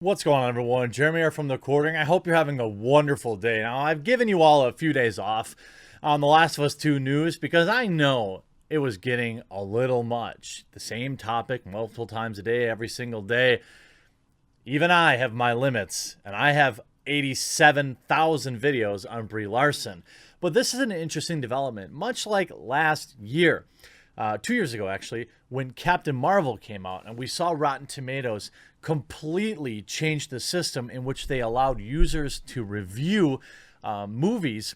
What's going on, everyone? Jeremy here from The Quartering. I hope you're having a wonderful day. Now, I've given you all a few days off on The Last of Us 2 news because I know it was getting a little much. The same topic multiple times a day, every single day. Even I have my limits, and I have 87,000 videos on Brie Larson. But this is an interesting development, much like last year. 2 years ago, actually, when Captain Marvel came out and we saw Rotten Tomatoes completely change the system in which they allowed users to review movies.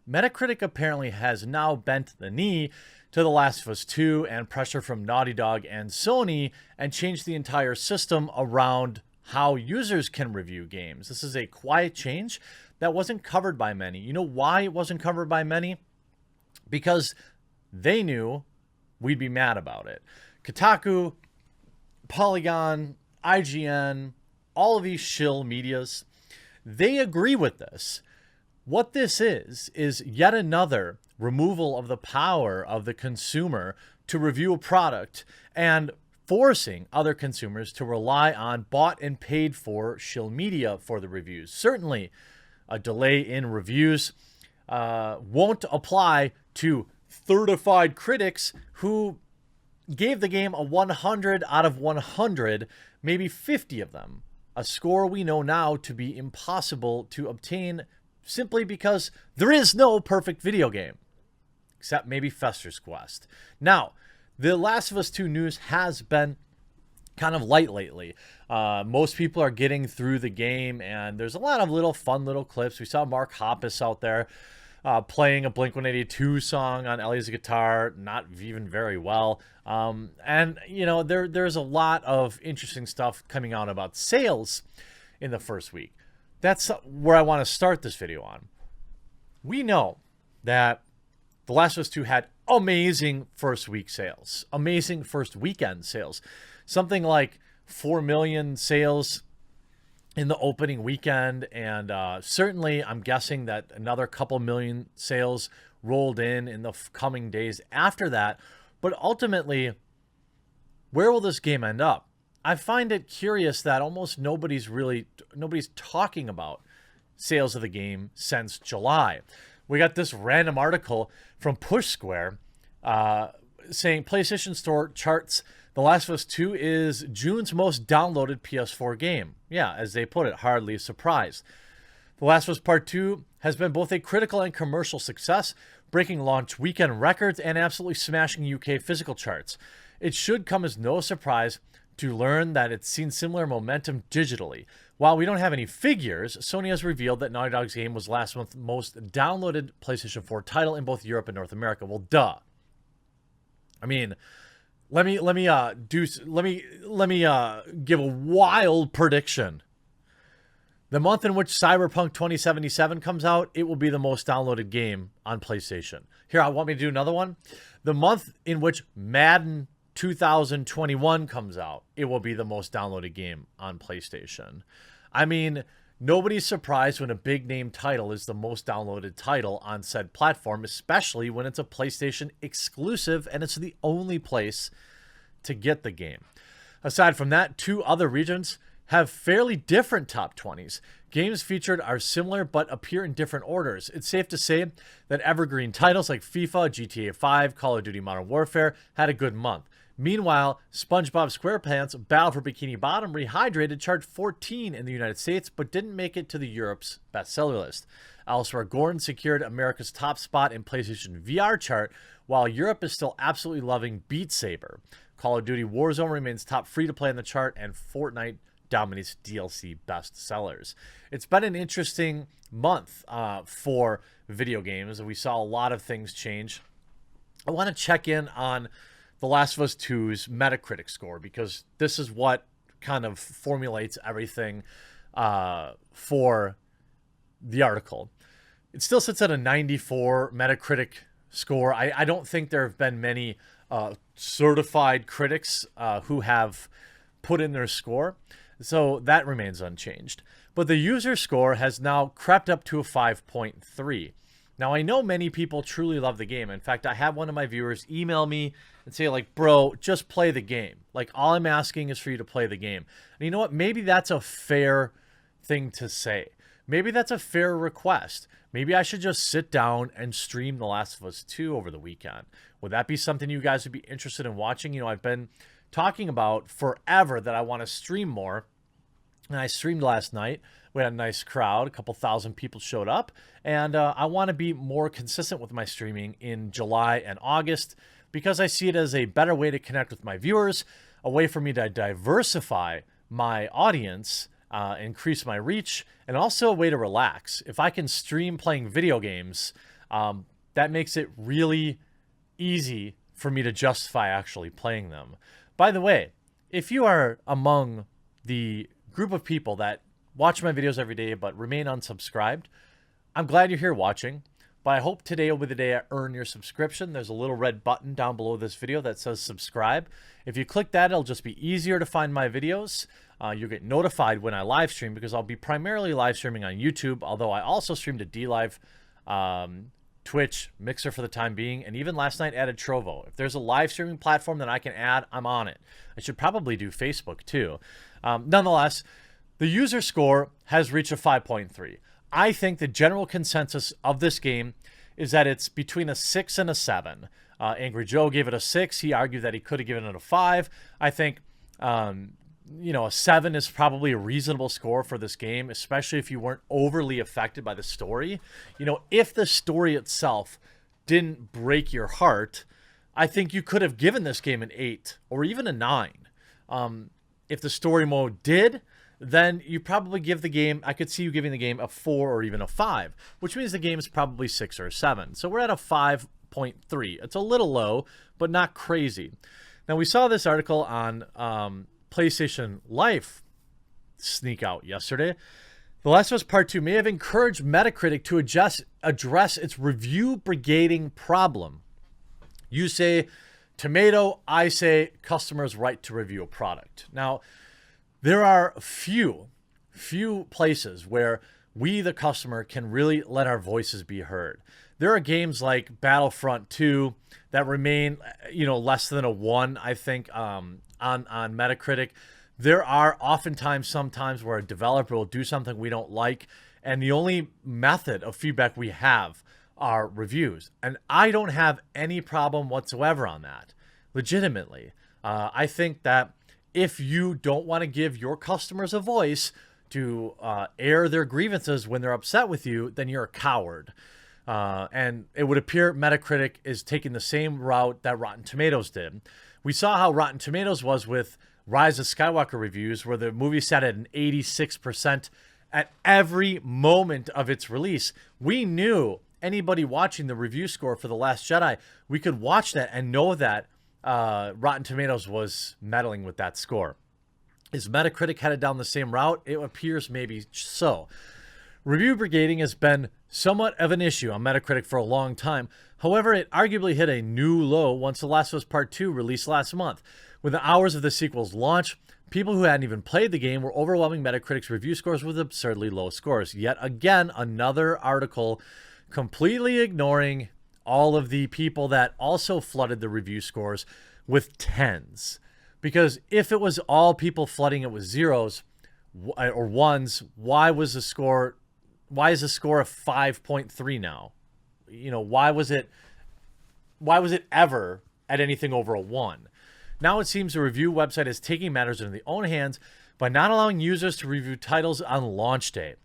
Metacritic apparently has now bent the knee to The Last of Us 2 and pressure from Naughty Dog and Sony and changed the entire system around how users can review games. This is a quiet change that wasn't covered by many. You know why it wasn't covered by many? Because they knew we'd be mad about it. Kotaku, Polygon, IGN, all of these shill medias, they agree with this. What this is yet another removal of the power of the consumer to review a product and forcing other consumers to rely on bought and paid for shill media for the reviews. Certainly, a delay in reviews won't apply to certified critics who gave the game a 100 out of 100, maybe 50 of them. A score we know now to be impossible to obtain simply because there is no perfect video game, except maybe Fester's Quest. Now, The Last of Us 2 news has been kind of light lately. Most people are getting through the game, and there's a lot of fun little clips. We saw Mark Hoppus out there playing a Blink-182 song on Ellie's guitar, not even very well. And, you know, there's a lot of interesting stuff coming out about sales in the first week. That's where I want to start this video on. We know that The Last of Us 2 had amazing first week sales, amazing first weekend sales, something like 4 million sales in the opening weekend, and certainly I'm guessing that another couple million sales rolled in the coming days after that. But ultimately, where will this game end up? I find it curious that almost nobody's talking about sales of the game since July. We got this random article from Push Square saying PlayStation Store charts The Last of Us 2 is June's most downloaded PS4 game. Yeah, as they put it, hardly a surprise. The Last of Us Part 2 has been both a critical and commercial success, breaking launch weekend records and absolutely smashing UK physical charts. It should come as no surprise to learn that it's seen similar momentum digitally. While we don't have any figures, Sony has revealed that Naughty Dog's game was last month's most downloaded PlayStation 4 title in both Europe and North America. Well, duh. I mean, let me give a wild prediction. The month in which Cyberpunk 2077 comes out, it will be the most downloaded game on PlayStation. Here, I want me to do another one. The month in which Madden 2021 comes out, it will be the most downloaded game on PlayStation. I mean, nobody's surprised when a big name title is the most downloaded title on said platform, especially when it's a PlayStation exclusive and it's the only place to get the game. Aside from that, two other regions have fairly different top 20s. Games featured are similar but appear in different orders. It's safe to say that evergreen titles like FIFA, GTA 5, Call of Duty Modern Warfare had a good month. Meanwhile, SpongeBob SquarePants Battle for Bikini Bottom Rehydrated charted 14 in the United States but didn't make it to the Europe's bestseller list. Elsewhere, Gordon secured America's top spot in PlayStation VR chart, while Europe is still absolutely loving Beat Saber. Call of Duty Warzone remains top free-to-play in the chart, and Fortnite dominates DLC bestsellers. It's been an interesting month for video games, and we saw a lot of things change. I want to check in on The Last of Us 2's Metacritic score, because this is what kind of formulates everything for the article. It still sits at a 94 Metacritic score. I don't think there have been many certified critics who have put in their score, so that remains unchanged. But the user score has now crept up to a 5.3. Now, I know many people truly love the game. In fact, I had one of my viewers email me and say, like, bro, just play the game. Like, all I'm asking is for you to play the game. And you know what? Maybe that's a fair thing to say. Maybe that's a fair request. Maybe I should just sit down and stream The Last of Us 2 over the weekend. Would that be something you guys would be interested in watching? You know, I've been talking about forever that I want to stream more. And I streamed last night. We had a nice crowd. A couple thousand people showed up. And I want to be more consistent with my streaming in July and August because I see it as a better way to connect with my viewers, a way for me to diversify my audience, increase my reach, and also a way to relax. If I can stream playing video games, that makes it really easy for me to justify actually playing them. By the way, if you are among the group of people that watch my videos every day but remain unsubscribed, I'm glad you're here watching, but I hope today will be the day I earn your subscription. There's a little red button down below this video that says subscribe. If you click that, it'll just be easier to find my videos. You'll get notified when I live stream because I'll be primarily live streaming on YouTube, although I also stream to DLive, Twitch, Mixer for the time being, and even last night added Trovo. If there's a live streaming platform that I can add, I'm on it. I should probably do Facebook too. Nonetheless, the user score has reached a 5.3. I think the general consensus of this game is that it's between a 6 and a 7. Angry Joe gave it a 6. He argued that he could have given it a 5. I think, you know, a 7 is probably a reasonable score for this game, especially if you weren't overly affected by the story. You know, if the story itself didn't break your heart, I think you could have given this game an 8 or even a 9. If the story mode did, then you probably give the game, I could see you giving the game a 4 or even a 5, which means the game is probably 6 or a 7. So we're at a 5.3. It's a little low, but not crazy. Now, we saw this article on PlayStation Life sneak out yesterday. The Last of Us Part 2 may have encouraged Metacritic to address its review brigading problem. You say tomato, I say customers' right to review a product. Now, there are few places where we, the customer, can really let our voices be heard. There are games like Battlefront 2 that remain, you know, less than a 1, I think, on Metacritic. There are sometimes where a developer will do something we don't like, and the only method of feedback we have are reviews. And I don't have any problem whatsoever on that, legitimately. I think that if you don't want to give your customers a voice to air their grievances when they're upset with you, then you're a coward. And it would appear Metacritic is taking the same route that Rotten Tomatoes did. We saw how Rotten Tomatoes was with Rise of Skywalker reviews, where the movie sat at an 86% at every moment of its release. We knew anybody watching the review score for The Last Jedi, we could watch that and know that Rotten Tomatoes was meddling with that score. Is Metacritic headed down the same route? It appears maybe so. Review brigading has been somewhat of an issue on Metacritic for a long time. However, it arguably hit a new low once The Last of Us Part 2 released last month. Within hours of the sequel's launch, people who hadn't even played the game were overwhelming Metacritic's review scores with absurdly low scores. Yet again, another article completely ignoring all of the people that also flooded the review scores with 10s. Because if it was all people flooding it with 0s or 1s, why is the score a 5.3 now? You know, why was it ever at anything over a 1? Now it seems the review website is taking matters into their own hands by not allowing users to review titles on launch day.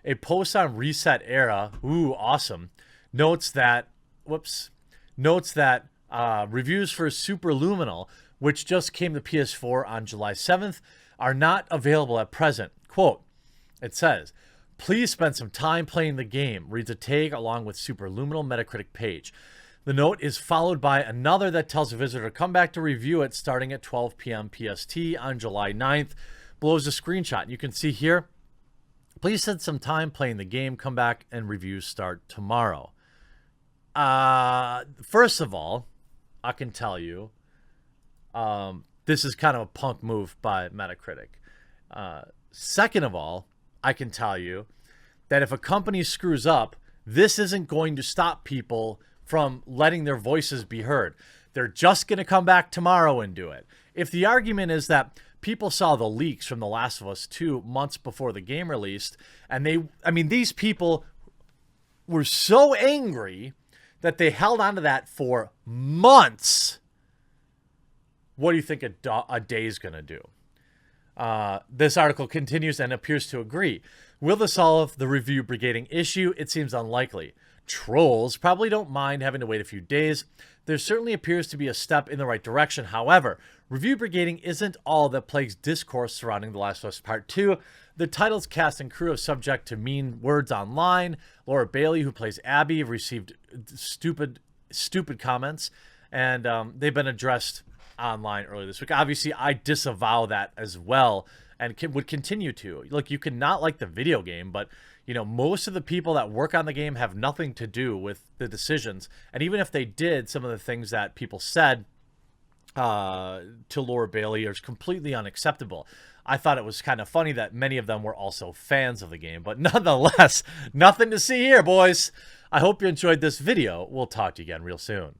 A post on Reset Era, awesome, notes that reviews for Superluminal, which just came to PS4 on July 7th, are not available at present. Quote, it says, please spend some time playing the game, reads a tag along with Superluminal Metacritic page. The note is followed by another that tells a visitor to come back to review it starting at 12 p.m. PST on July 9th. Below is a screenshot. You can see here, please spend some time playing the game, come back and reviews start tomorrow. First of all, I can tell you, this is kind of a punk move by Metacritic. Second of all, I can tell you that if a company screws up, this isn't going to stop people from letting their voices be heard. They're just going to come back tomorrow and do it. If the argument is that people saw the leaks from The Last of Us 2 months before the game released, and these people were so angry that they held on to that for months. What do you think a day is going to do? This article continues and appears to agree. Will this solve the review brigading issue? It seems unlikely. Trolls probably don't mind having to wait a few days. There certainly appears to be a step in the right direction. However, review brigading isn't all that plagues discourse surrounding The Last of Us Part 2. The title's cast and crew are subject to mean words online. Laura Bailey, who plays Abby, received stupid comments, and they've been addressed online earlier this week. Obviously, I disavow that as well, and would continue to. Look, you can not like the video game, but most of the people that work on the game have nothing to do with the decisions. And even if they did, some of the things that people said to Laura Bailey are completely unacceptable. I thought it was kind of funny that many of them were also fans of the game, but nonetheless, nothing to see here, boys. I hope you enjoyed this video. We'll talk to you again real soon.